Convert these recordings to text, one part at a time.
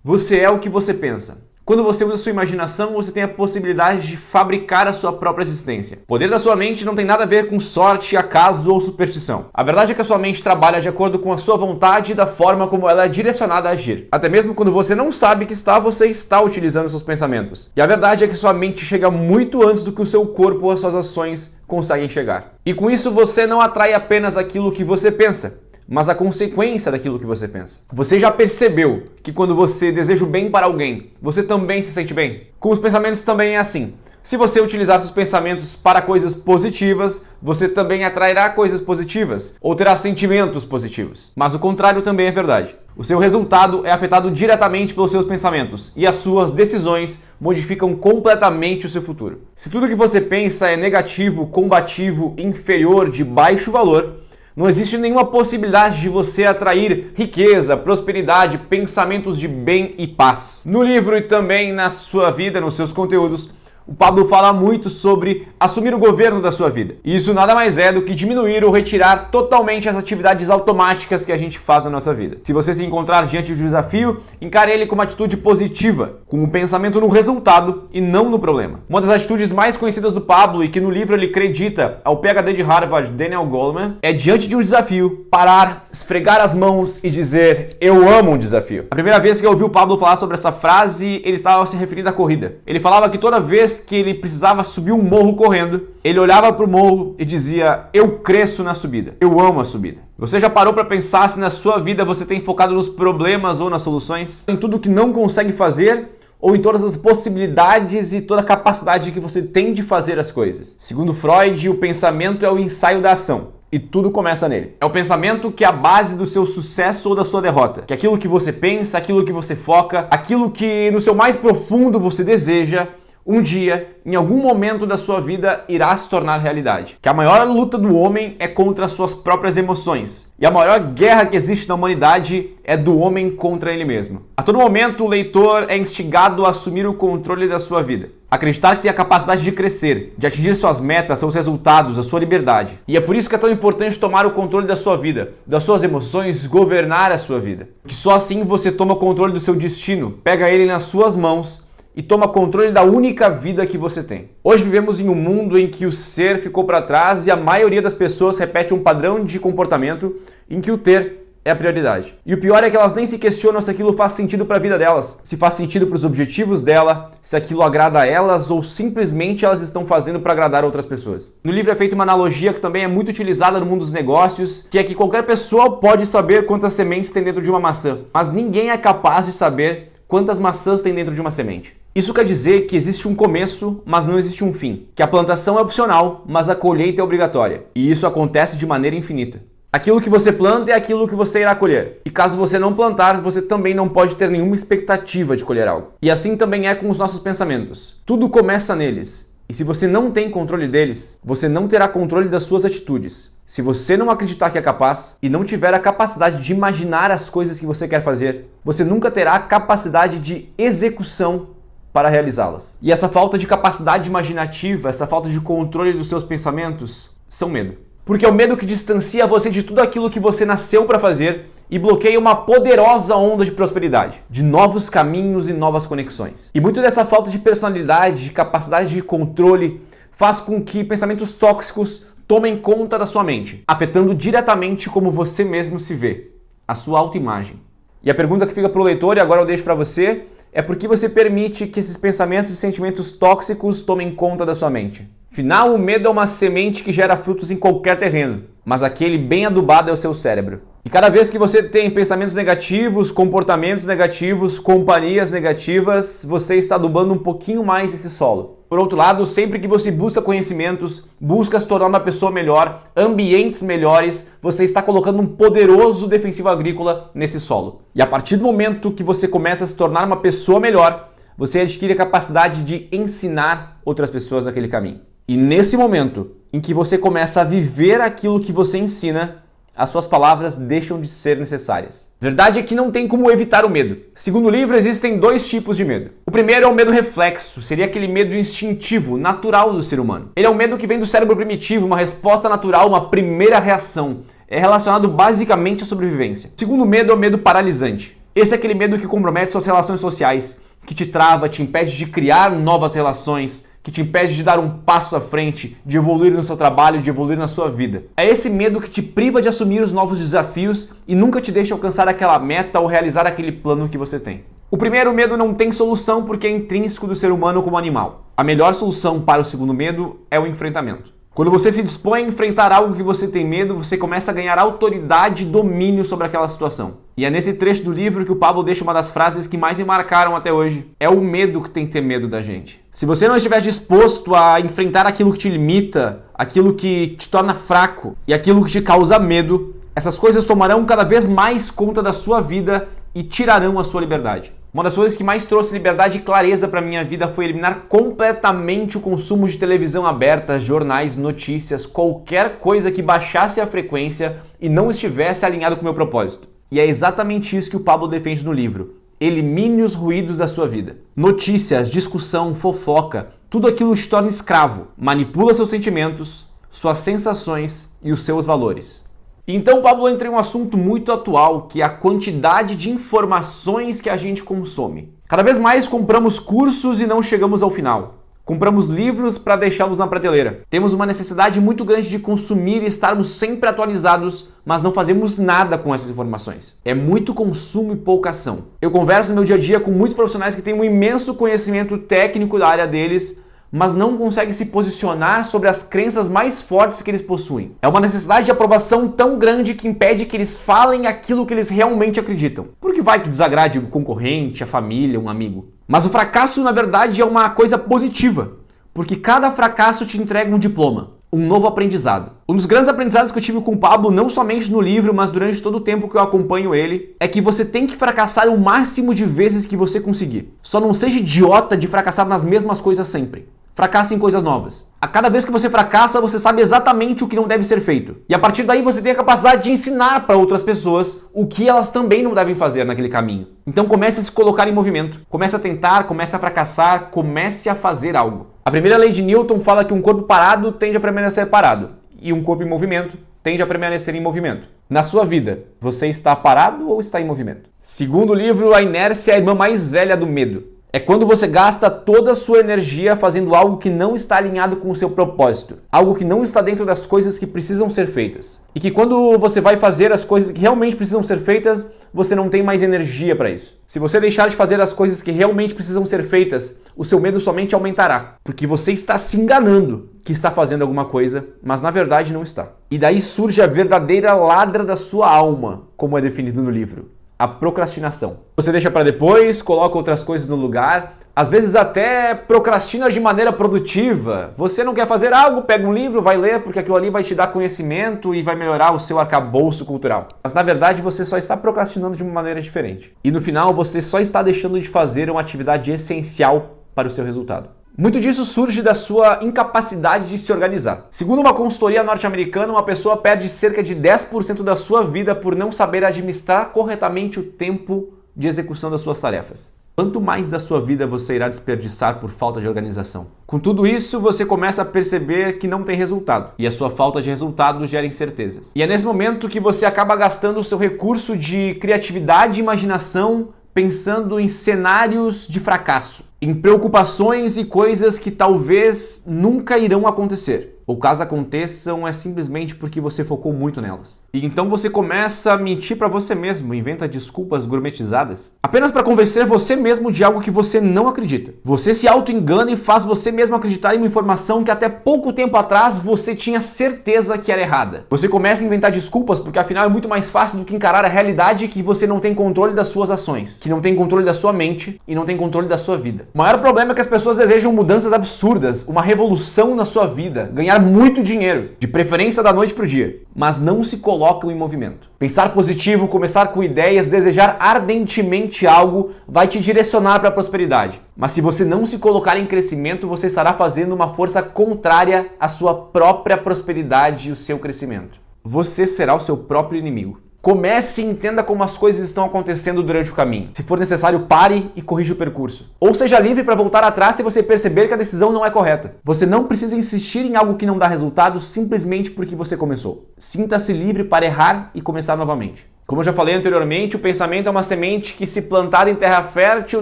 Você é o que você pensa. Quando você usa sua imaginação, você tem a possibilidade de fabricar a sua própria existência. O poder da sua mente não tem nada a ver com sorte, acaso ou superstição. A verdade é que a sua mente trabalha de acordo com a sua vontade e da forma como ela é direcionada a agir. Até mesmo quando você não sabe que você está utilizando seus pensamentos. E a verdade é que sua mente chega muito antes do que o seu corpo ou as suas ações conseguem chegar. E com isso você não atrai apenas aquilo que você pensa, mas a consequência daquilo que você pensa. Você já percebeu que quando você deseja o bem para alguém, você também se sente bem? Com os pensamentos também é assim. Se você utilizar seus pensamentos para coisas positivas, você também atrairá coisas positivas ou terá sentimentos positivos. Mas o contrário também é verdade. O seu resultado é afetado diretamente pelos seus pensamentos e as suas decisões modificam completamente o seu futuro. Se tudo que você pensa é negativo, combativo, inferior, de baixo valor, não existe nenhuma possibilidade de você atrair riqueza, prosperidade, pensamentos de bem e paz. No livro e também na sua vida, nos seus conteúdos, o Pablo fala muito sobre assumir o governo da sua vida. E isso nada mais é do que diminuir ou retirar totalmente as atividades automáticas que a gente faz na nossa vida. Se você se encontrar diante de um desafio, encare ele com uma atitude positiva, com um pensamento no resultado e não no problema. Uma das atitudes mais conhecidas do Pablo e que no livro ele acredita ao PhD de Harvard, Daniel Goleman, é diante de um desafio, parar, esfregar as mãos e dizer, eu amo um desafio. A primeira vez que eu ouvi o Pablo falar sobre essa frase, ele estava se referindo à corrida. Ele falava que toda vez que ele precisava subir um morro correndo, ele olhava para o morro e dizia, eu cresço na subida, eu amo a subida. Você já parou para pensar se na sua vida você tem focado nos problemas ou nas soluções? Em tudo que não consegue fazer ou em todas as possibilidades e toda a capacidade que você tem de fazer as coisas? Segundo Freud, o pensamento é o ensaio da ação. E tudo começa nele. É o pensamento que é a base do seu sucesso ou da sua derrota. Que aquilo que você pensa, aquilo que você foca, aquilo que no seu mais profundo você deseja, um dia, em algum momento da sua vida, irá se tornar realidade. Que a maior luta do homem é contra as suas próprias emoções. E a maior guerra que existe na humanidade é do homem contra ele mesmo. A todo momento, o leitor é instigado a assumir o controle da sua vida. Acreditar que tem a capacidade de crescer, de atingir suas metas, seus resultados, a sua liberdade. E é por isso que é tão importante tomar o controle da sua vida, das suas emoções, governar a sua vida. Que só assim você toma o controle do seu destino, pega ele nas suas mãos e toma controle da única vida que você tem. Hoje vivemos em um mundo em que o ser ficou para trás e a maioria das pessoas repete um padrão de comportamento em que o ter é a prioridade. E o pior é que elas nem se questionam se aquilo faz sentido para a vida delas, se faz sentido para os objetivos dela, se aquilo agrada a elas ou simplesmente elas estão fazendo para agradar outras pessoas. No livro é feita uma analogia que também é muito utilizada no mundo dos negócios, que é que qualquer pessoa pode saber quantas sementes tem dentro de uma maçã, mas ninguém é capaz de saber quantas maçãs tem dentro de uma semente. Isso quer dizer que existe um começo, mas não existe um fim. Que a plantação é opcional, mas a colheita é obrigatória. E isso acontece de maneira infinita. Aquilo que você planta é aquilo que você irá colher. E caso você não plantar, você também não pode ter nenhuma expectativa de colher algo. E assim também é com os nossos pensamentos. Tudo começa neles. E se você não tem controle deles, você não terá controle das suas atitudes. Se você não acreditar que é capaz e não tiver a capacidade de imaginar as coisas que você quer fazer, você nunca terá a capacidade de execução para realizá-las. E essa falta de capacidade imaginativa, essa falta de controle dos seus pensamentos, são medo. Porque é o medo que distancia você de tudo aquilo que você nasceu para fazer e bloqueia uma poderosa onda de prosperidade, de novos caminhos e novas conexões. E muito dessa falta de personalidade, de capacidade de controle, faz com que pensamentos tóxicos tomem conta da sua mente, afetando diretamente como você mesmo se vê, a sua autoimagem. E a pergunta que fica para o leitor, e agora eu deixo para você, é por que você permite que esses pensamentos e sentimentos tóxicos tomem conta da sua mente? Afinal, o medo é uma semente que gera frutos em qualquer terreno, mas aquele bem adubado é o seu cérebro. E cada vez que você tem pensamentos negativos, comportamentos negativos, companhias negativas, você está adubando um pouquinho mais esse solo. Por outro lado, sempre que você busca conhecimentos, busca se tornar uma pessoa melhor, ambientes melhores, você está colocando um poderoso defensivo agrícola nesse solo. E a partir do momento que você começa a se tornar uma pessoa melhor, você adquire a capacidade de ensinar outras pessoas aquele caminho. E nesse momento em que você começa a viver aquilo que você ensina, as suas palavras deixam de ser necessárias. Verdade é que não tem como evitar o medo. Segundo o livro, existem dois tipos de medo. O primeiro é o medo reflexo, seria aquele medo instintivo, natural do ser humano. Ele é um medo que vem do cérebro primitivo, uma resposta natural, uma primeira reação. É relacionado basicamente à sobrevivência. O segundo medo é o medo paralisante. Esse é aquele medo que compromete suas relações sociais, que te trava, te impede de criar novas relações, que te impede de dar um passo à frente, de evoluir no seu trabalho, de evoluir na sua vida. É esse medo que te priva de assumir os novos desafios e nunca te deixa alcançar aquela meta ou realizar aquele plano que você tem. O primeiro medo não tem solução porque é intrínseco do ser humano como animal. A melhor solução para o segundo medo é o enfrentamento. Quando você se dispõe a enfrentar algo que você tem medo, você começa a ganhar autoridade e domínio sobre aquela situação. E é nesse trecho do livro que o Pablo deixa uma das frases que mais me marcaram até hoje. É o medo que tem que ter medo da gente. Se você não estiver disposto a enfrentar aquilo que te limita, aquilo que te torna fraco e aquilo que te causa medo, essas coisas tomarão cada vez mais conta da sua vida e tirarão a sua liberdade. Uma das coisas que mais trouxe liberdade e clareza para minha vida foi eliminar completamente o consumo de televisão aberta, jornais, notícias, qualquer coisa que baixasse a frequência e não estivesse alinhado com o meu propósito. E é exatamente isso que o Pablo defende no livro. Elimine os ruídos da sua vida. Notícias, discussão, fofoca, tudo aquilo te torna escravo, manipula seus sentimentos, suas sensações e os seus valores. Então, Pablo entra em um assunto muito atual, que é a quantidade de informações que a gente consome. Cada vez mais compramos cursos e não chegamos ao final. Compramos livros para deixá-los na prateleira. Temos uma necessidade muito grande de consumir e estarmos sempre atualizados, mas não fazemos nada com essas informações. É muito consumo e pouca ação. Eu converso no meu dia a dia com muitos profissionais que têm um imenso conhecimento técnico da área deles, mas não conseguem se posicionar sobre as crenças mais fortes que eles possuem. É uma necessidade de aprovação tão grande que impede que eles falem aquilo que eles realmente acreditam. Porque vai que desagrade o concorrente, a família, um amigo. Mas o fracasso, na verdade, é uma coisa positiva, porque cada fracasso te entrega um diploma, um novo aprendizado. Um dos grandes aprendizados que eu tive com o Pablo, não somente no livro, mas durante todo o tempo que eu acompanho ele, é que você tem que fracassar o máximo de vezes que você conseguir. Só não seja idiota de fracassar nas mesmas coisas sempre. Fracasse em coisas novas. A cada vez que você fracassa, você sabe exatamente o que não deve ser feito. E a partir daí você tem a capacidade de ensinar para outras pessoas o que elas também não devem fazer naquele caminho. Então comece a se colocar em movimento. Comece a tentar, comece a fracassar, comece a fazer algo. A primeira lei de Newton fala que um corpo parado tende a permanecer parado. E um corpo em movimento tende a permanecer em movimento. Na sua vida, você está parado ou está em movimento? Segundo o livro, a inércia é a irmã mais velha do medo. É quando você gasta toda a sua energia fazendo algo que não está alinhado com o seu propósito. Algo que não está dentro das coisas que precisam ser feitas. E que quando você vai fazer as coisas que realmente precisam ser feitas, você não tem mais energia para isso. Se você deixar de fazer as coisas que realmente precisam ser feitas, o seu medo somente aumentará. Porque você está se enganando que está fazendo alguma coisa, mas na verdade não está. E daí surge a verdadeira ladra da sua alma, como é definido no livro. A procrastinação. Você deixa para depois, coloca outras coisas no lugar, às vezes até procrastina de maneira produtiva. Você não quer fazer algo, pega um livro, vai ler, porque aquilo ali vai te dar conhecimento e vai melhorar o seu arcabouço cultural. Mas na verdade você só está procrastinando de uma maneira diferente. E no final você só está deixando de fazer uma atividade essencial para o seu resultado. Muito disso surge da sua incapacidade de se organizar. Segundo uma consultoria norte-americana, uma pessoa perde cerca de 10% da sua vida por não saber administrar corretamente o tempo de execução das suas tarefas. Quanto mais da sua vida você irá desperdiçar por falta de organização? Com tudo isso, você começa a perceber que não tem resultado. E a sua falta de resultado gera incertezas. E é nesse momento que você acaba gastando o seu recurso de criatividade e imaginação pensando em cenários de fracasso, em preocupações e coisas que talvez nunca irão acontecer. Ou caso aconteçam, é simplesmente porque você focou muito nelas. E então você começa a mentir para você mesmo, inventa desculpas gourmetizadas, apenas para convencer você mesmo de algo que você não acredita. Você se auto-engana e faz você mesmo acreditar em uma informação que até pouco tempo atrás você tinha certeza que era errada. Você começa a inventar desculpas porque afinal é muito mais fácil do que encarar a realidade que você não tem controle das suas ações, que não tem controle da sua mente e não tem controle da sua vida. O maior problema é que as pessoas desejam mudanças absurdas, uma revolução na sua vida, ganhar muito dinheiro, de preferência da noite pro dia, mas não se colocam em movimento. Pensar positivo, começar com ideias, desejar ardentemente algo vai te direcionar para a prosperidade. Mas se você não se colocar em crescimento, você estará fazendo uma força contrária à sua própria prosperidade e o seu crescimento. Você será o seu próprio inimigo. Comece e entenda como as coisas estão acontecendo durante o caminho. Se for necessário, pare e corrija o percurso. Ou seja livre para voltar atrás se você perceber que a decisão não é correta. Você não precisa insistir em algo que não dá resultado simplesmente porque você começou. Sinta-se livre para errar e começar novamente. Como eu já falei anteriormente, o pensamento é uma semente que, se plantada em terra fértil,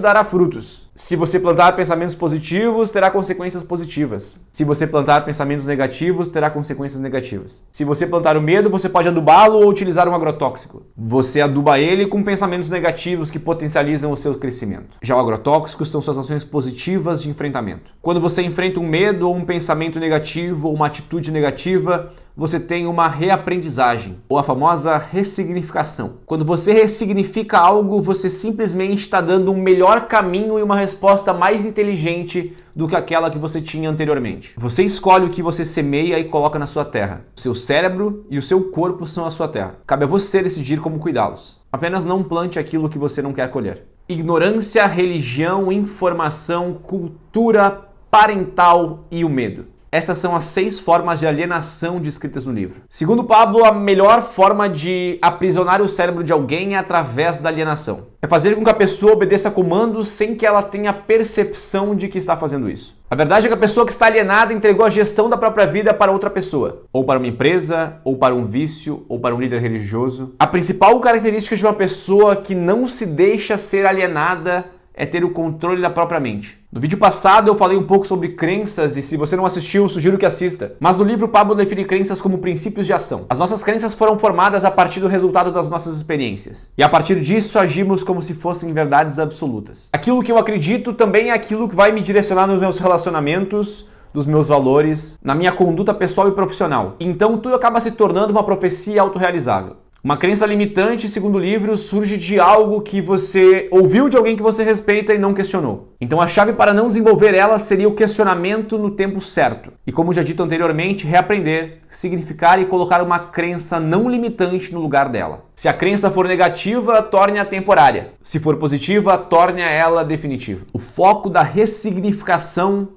dará frutos. Se você plantar pensamentos positivos, terá consequências positivas. Se você plantar pensamentos negativos, terá consequências negativas. Se você plantar o medo, você pode adubá-lo ou utilizar um agrotóxico. Você aduba ele com pensamentos negativos que potencializam o seu crescimento. Já o agrotóxico são suas ações positivas de enfrentamento. Quando você enfrenta um medo ou um pensamento negativo ou uma atitude negativa, você tem uma reaprendizagem, ou a famosa ressignificação. Quando você ressignifica algo, você simplesmente está dando um melhor caminho e uma resposta mais inteligente do que aquela que você tinha anteriormente. Você escolhe o que você semeia e coloca na sua terra. O seu cérebro e o seu corpo são a sua terra. Cabe a você decidir como cuidá-los. Apenas não plante aquilo que você não quer colher. Ignorância, religião, informação, cultura parental e o medo. Essas são as 6 formas de alienação descritas no livro. Segundo Pablo, a melhor forma de aprisionar o cérebro de alguém é através da alienação. É fazer com que a pessoa obedeça comandos sem que ela tenha percepção de que está fazendo isso. A verdade é que a pessoa que está alienada entregou a gestão da própria vida para outra pessoa, ou para uma empresa, ou para um vício, ou para um líder religioso. A principal característica de uma pessoa que não se deixa ser alienada é ter o controle da própria mente. No vídeo passado eu falei um pouco sobre crenças e se você não assistiu, sugiro que assista. Mas no livro Pablo define crenças como princípios de ação. As nossas crenças foram formadas a partir do resultado das nossas experiências. E a partir disso agimos como se fossem verdades absolutas. Aquilo que eu acredito também é aquilo que vai me direcionar nos meus relacionamentos, dos meus valores, na minha conduta pessoal e profissional. Então tudo acaba se tornando uma profecia autorrealizável. Uma crença limitante, segundo o livro, surge de algo que você ouviu de alguém que você respeita e não questionou. Então a chave para não desenvolver ela seria o questionamento no tempo certo. E como já dito anteriormente, reaprender, significar e colocar uma crença não limitante no lugar dela. Se a crença for negativa, torne-a temporária. Se for positiva, torne-a ela definitiva. O foco da ressignificação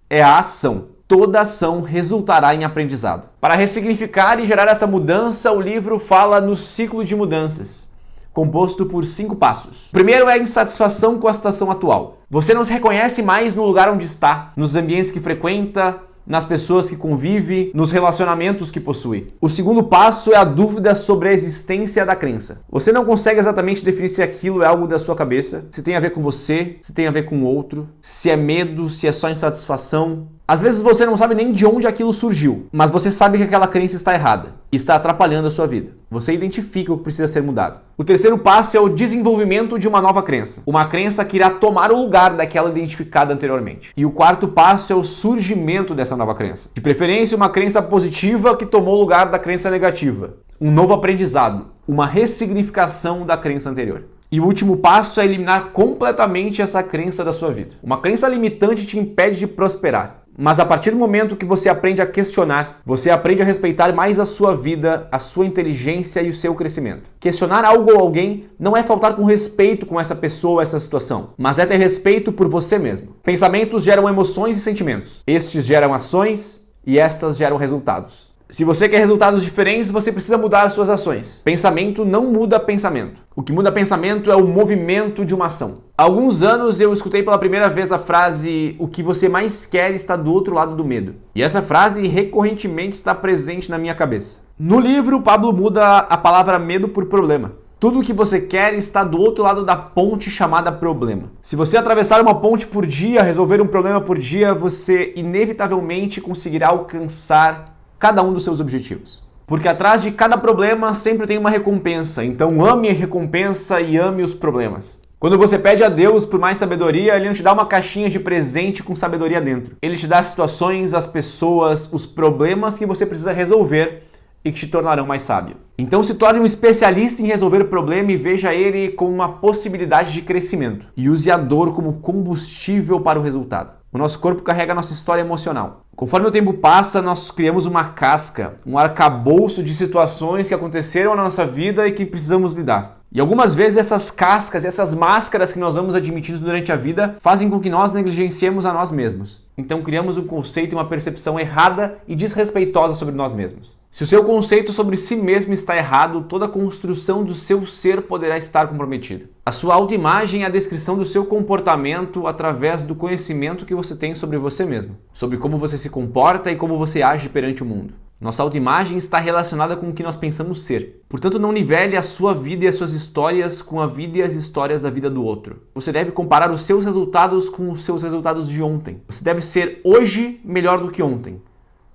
é a ação. Toda ação resultará em aprendizado. Para ressignificar e gerar essa mudança, o livro fala no ciclo de mudanças, composto por 5 passos. O primeiro é a insatisfação com a situação atual. Você não se reconhece mais no lugar onde está, nos ambientes que frequenta, nas pessoas que convive, nos relacionamentos que possui. O segundo passo é a dúvida sobre a existência da crença. Você não consegue exatamente definir se aquilo é algo da sua cabeça, se tem a ver com você, se tem a ver com o outro, se é medo, se é só insatisfação. Às vezes você não sabe nem de onde aquilo surgiu, mas você sabe que aquela crença está errada e está atrapalhando a sua vida. Você identifica o que precisa ser mudado. O terceiro passo é o desenvolvimento de uma nova crença. Uma crença que irá tomar o lugar daquela identificada anteriormente. E o quarto passo é o surgimento dessa nova crença. De preferência, uma crença positiva que tomou o lugar da crença negativa. Um novo aprendizado, uma ressignificação da crença anterior. E o último passo é eliminar completamente essa crença da sua vida. Uma crença limitante te impede de prosperar. Mas a partir do momento que você aprende a questionar, você aprende a respeitar mais a sua vida, a sua inteligência e o seu crescimento. Questionar algo ou alguém não é faltar com respeito com essa pessoa ou essa situação, mas é ter respeito por você mesmo. Pensamentos geram emoções e sentimentos. Estes geram ações e estas geram resultados. Se você quer resultados diferentes, você precisa mudar as suas ações. Pensamento não muda pensamento. O que muda pensamento é o movimento de uma ação. Há alguns anos eu escutei pela primeira vez a frase "o que você mais quer está do outro lado do medo". E essa frase recorrentemente está presente na minha cabeça. No livro, Pablo muda a palavra medo por problema. Tudo o que você quer está do outro lado da ponte chamada problema. Se você atravessar uma ponte por dia, resolver um problema por dia, você inevitavelmente conseguirá alcançar cada um dos seus objetivos. Porque atrás de cada problema sempre tem uma recompensa. Então ame a recompensa e ame os problemas. Quando você pede a Deus por mais sabedoria, Ele não te dá uma caixinha de presente com sabedoria dentro. Ele te dá as situações, as pessoas, os problemas que você precisa resolver e que te tornarão mais sábio. Então se torne um especialista em resolver o problema e veja ele como uma possibilidade de crescimento. E use a dor como combustível para o resultado. O nosso corpo carrega a nossa história emocional. Conforme o tempo passa, nós criamos uma casca, um arcabouço de situações que aconteceram na nossa vida e que precisamos lidar. E algumas vezes essas cascas, essas máscaras que nós vamos admitindo durante a vida fazem com que nós negligenciemos a nós mesmos. Então criamos um conceito e uma percepção errada e desrespeitosa sobre nós mesmos. Se o seu conceito sobre si mesmo está errado, toda a construção do seu ser poderá estar comprometida. A sua autoimagem é a descrição do seu comportamento através do conhecimento que você tem sobre você mesmo, sobre como você se comporta e como você age perante o mundo. Nossa autoimagem está relacionada com o que nós pensamos ser. Portanto, não nivele a sua vida e as suas histórias com a vida e as histórias da vida do outro. Você deve comparar os seus resultados com os seus resultados de ontem. Você deve ser hoje melhor do que ontem,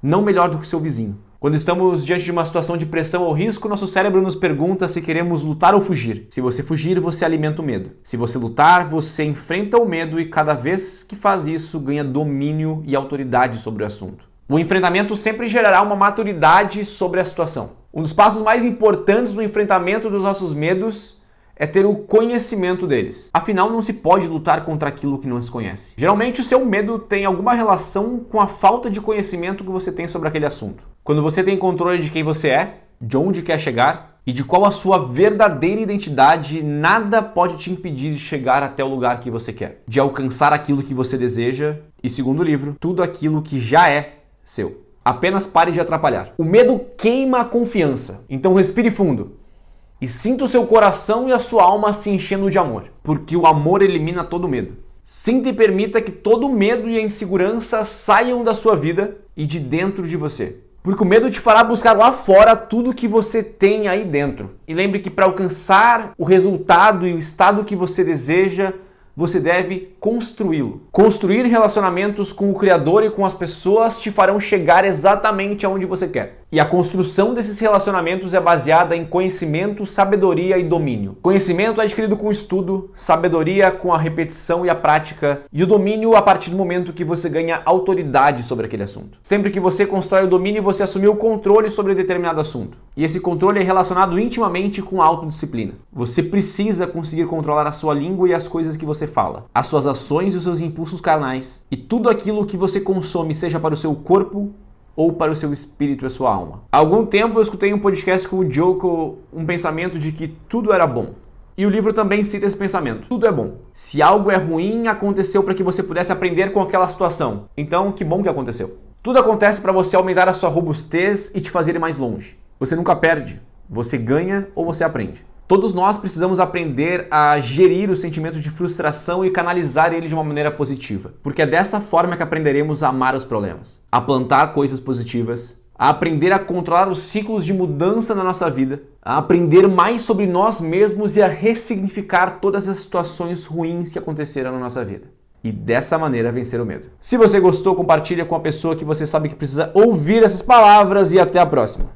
não melhor do que seu vizinho. Quando estamos diante de uma situação de pressão ou risco, nosso cérebro nos pergunta se queremos lutar ou fugir. Se você fugir, você alimenta o medo. Se você lutar, você enfrenta o medo e cada vez que faz isso, ganha domínio e autoridade sobre o assunto. O enfrentamento sempre gerará uma maturidade sobre a situação. Um dos passos mais importantes no enfrentamento dos nossos medos é ter o conhecimento deles. Afinal, não se pode lutar contra aquilo que não se conhece. Geralmente, o seu medo tem alguma relação com a falta de conhecimento que você tem sobre aquele assunto. Quando você tem controle de quem você é, de onde quer chegar e de qual a sua verdadeira identidade, nada pode te impedir de chegar até o lugar que você quer, de alcançar aquilo que você deseja e, segundo o livro, tudo aquilo que já é seu. Apenas pare de atrapalhar. O medo queima a confiança. Então respire fundo e sinta o seu coração e a sua alma se enchendo de amor, porque o amor elimina todo medo. Sinta e permita que todo medo e a insegurança saiam da sua vida e de dentro de você. Porque o medo te fará buscar lá fora tudo que você tem aí dentro. E lembre que para alcançar o resultado e o estado que você deseja, você deve construí-lo. Construir relacionamentos com o Criador e com as pessoas te farão chegar exatamente aonde você quer. E a construção desses relacionamentos é baseada em conhecimento, sabedoria e domínio. Conhecimento é adquirido com o estudo, sabedoria com a repetição e a prática, e o domínio a partir do momento que você ganha autoridade sobre aquele assunto. Sempre que você constrói o domínio, você assumiu o controle sobre determinado assunto. E esse controle é relacionado intimamente com a autodisciplina. Você precisa conseguir controlar a sua língua e as coisas que você fala, as suas ações e os seus impulsos carnais, e tudo aquilo que você consome, seja para o seu corpo ou para o seu espírito e a sua alma. Há algum tempo eu escutei um podcast com o Joko, um pensamento de que tudo era bom. E o livro também cita esse pensamento. Tudo é bom. Se algo é ruim, aconteceu para que você pudesse aprender com aquela situação. Então, que bom que aconteceu. Tudo acontece para você aumentar a sua robustez e te fazer ir mais longe. Você nunca perde. Você ganha ou você aprende. Todos nós precisamos aprender a gerir o sentimento de frustração e canalizar ele de uma maneira positiva, porque é dessa forma que aprenderemos a amar os problemas, a plantar coisas positivas, a aprender a controlar os ciclos de mudança na nossa vida, a aprender mais sobre nós mesmos e a ressignificar todas as situações ruins que aconteceram na nossa vida. E dessa maneira vencer o medo. Se você gostou, compartilha com a pessoa que você sabe que precisa ouvir essas palavras e até a próxima.